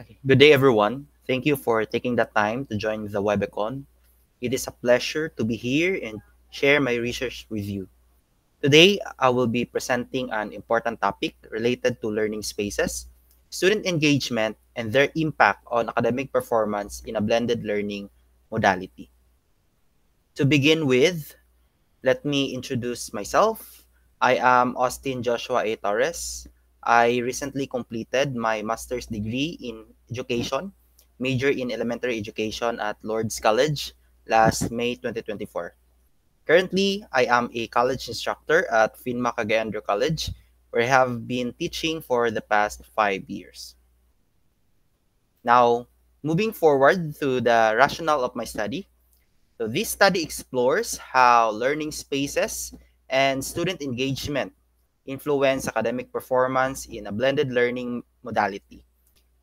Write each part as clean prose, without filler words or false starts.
Okay. Good day, everyone. Thank you for taking the time to join the Webecon. It is a pleasure to be here and share my research with you. Today, I will be presenting an important topic related to learning spaces, student engagement, and their impact on academic performance in a blended learning modality. To begin with, let me introduce myself. I am Austin Joshua A. Torres. I recently completed my master's degree in education, major in elementary education at Lord's College last May 2024. Currently, I am a college instructor at Finma Cagayan de College, where I have been teaching for the past 5 years. Now, moving forward to the rationale of my study, so this study explores how learning spaces and student engagement influence academic performance in a blended learning modality.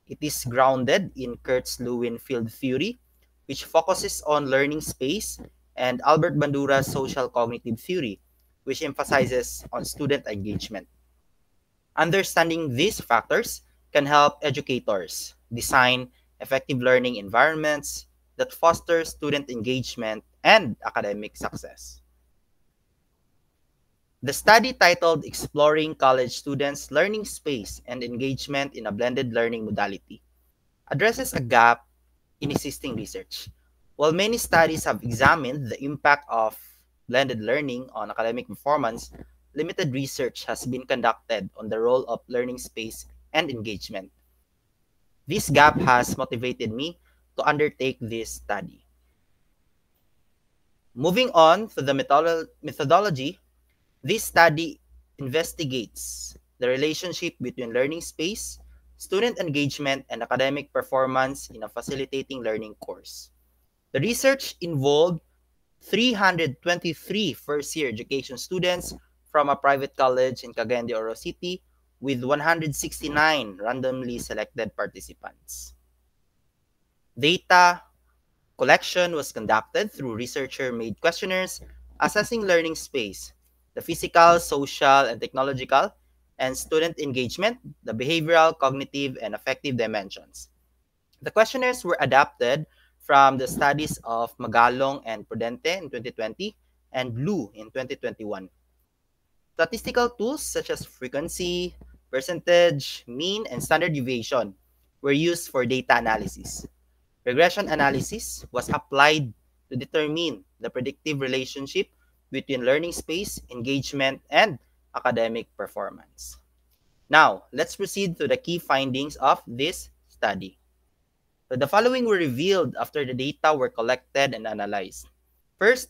It is grounded in Kurtz-Lewin field theory, which focuses on learning space, and Albert Bandura's social cognitive theory, which emphasizes on student engagement. Understanding these factors can help educators design effective learning environments that foster student engagement and academic success. The study titled Exploring College Students' Learning Space and Engagement in a Blended Learning Modality addresses a gap in existing research. While many studies have examined the impact of blended learning on academic performance, limited research has been conducted on the role of learning space and engagement. This gap has motivated me to undertake this study. Moving on to the methodology, this study investigates the relationship between learning space, student engagement, and academic performance in a facilitating learning course. The research involved 323 first-year education students from a private college in Cagayan de Oro City with 169 randomly selected participants. Data collection was conducted through researcher-made questionnaires assessing learning space, the physical, social, and technological, and student engagement, the behavioral, cognitive, and affective dimensions. The questionnaires were adapted from the studies of Magalong and Prudente in 2020 and Blue in 2021. Statistical tools such as frequency, percentage, mean, and standard deviation were used for data analysis. Regression analysis was applied to determine the predictive relationship between learning space, engagement, and academic performance. Now, let's proceed to the key findings of this study. So the following were revealed after the data were collected and analyzed. First,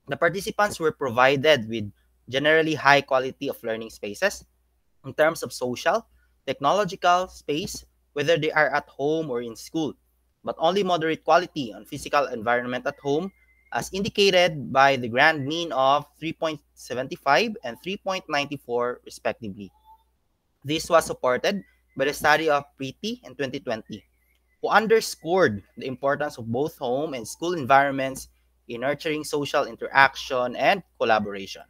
the participants were provided with generally high quality of learning spaces in terms of social, technological space, whether they are at home or in school, but only moderate quality on physical environment at home, as indicated by the grand mean of 3.75 and 3.94 respectively. This was supported by the study of Preeti in 2020, who underscored the importance of both home and school environments in nurturing social interaction and collaboration.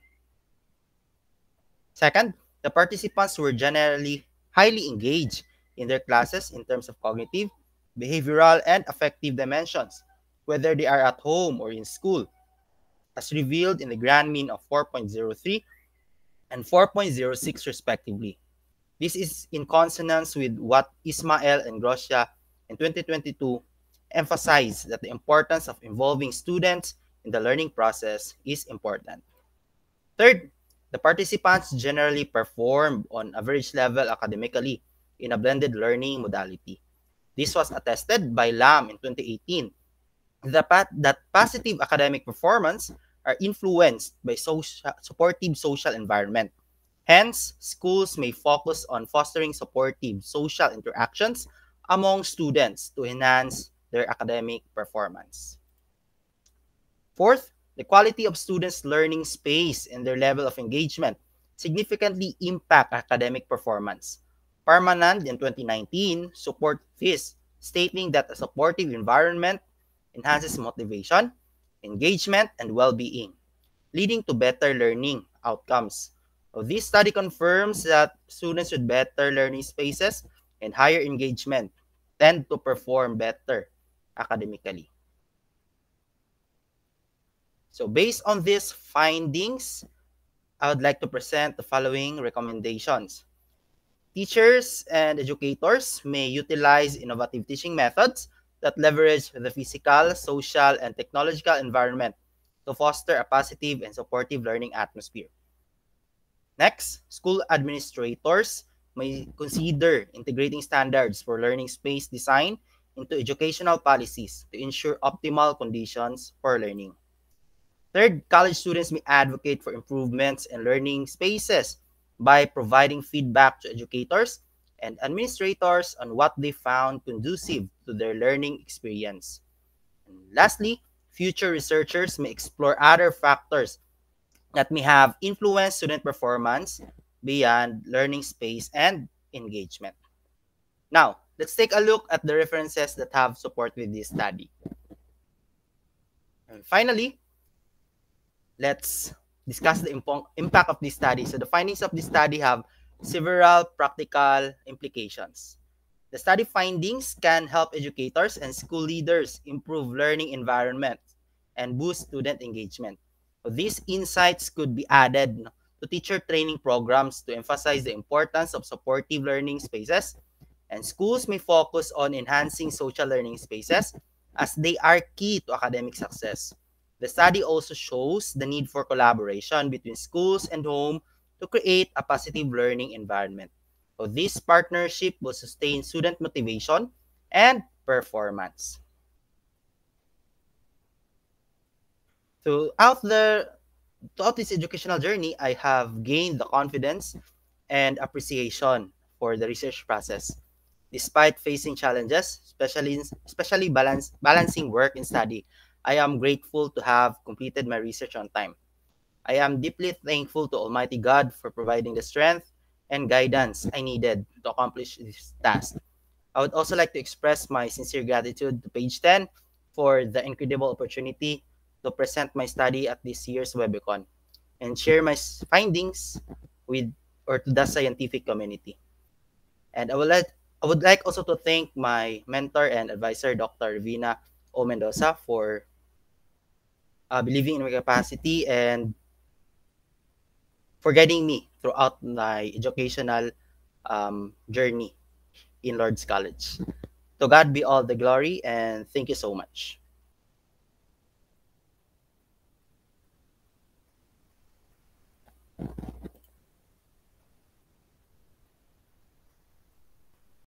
Second, the participants were generally highly engaged in their classes in terms of cognitive, behavioral, and affective dimensions, whether they are at home or in school, as revealed in the grand mean of 4.03 and 4.06 respectively. This is in consonance with what Ismael and Grocia in 2022 emphasized that the importance of involving students in the learning process is important. Third, the participants generally performed on average level academically in a blended learning modality. This was attested by Lam in 2018. That positive academic performance are influenced by supportive social environment. Hence, schools may focus on fostering supportive social interactions among students to enhance their academic performance. Fourth, the quality of students' learning space and their level of engagement significantly impact academic performance. Parmanand in 2019 support this, stating that a supportive environment enhances motivation, engagement, and well-being, leading to better learning outcomes. So this study confirms that students with better learning spaces and higher engagement tend to perform better academically. So based on these findings, I would like to present the following recommendations. Teachers and educators may utilize innovative teaching methods that leverage the physical, social, and technological environment to foster a positive and supportive learning atmosphere. Next, school administrators may consider integrating standards for learning space design into educational policies to ensure optimal conditions for learning. Third, college students may advocate for improvements in learning spaces by providing feedback to educators and administrators on what they found conducive to their learning experience. And lastly, future researchers may explore other factors that may have influenced student performance beyond learning space and engagement. Now, let's take a look at the references that have support with this study. And finally, let's discuss the impact of this study. So the findings of this study have several practical implications. The study findings can help educators and school leaders improve learning environments and boost student engagement. So these insights could be added to teacher training programs to emphasize the importance of supportive learning spaces, and schools may focus on enhancing social learning spaces as they are key to academic success. The study also shows the need for collaboration between schools and home to create a positive learning environment. So this partnership will sustain student motivation and performance. Throughout throughout this educational journey, I have gained the confidence and appreciation for the research process. Despite facing challenges, especially balancing work and study, I am grateful to have completed my research on time. I am deeply thankful to Almighty God for providing the strength and guidance I needed to accomplish this task. I would also like to express my sincere gratitude to Page 10 for the incredible opportunity to present my study at this year's Webicon and share my findings with or to the scientific community. And I would like also to thank my mentor and advisor, Dr. Vina O. Mendoza, for believing in my capacity and for guiding me throughout my educational journey in Lord's College. To God be all the glory, and thank you so much.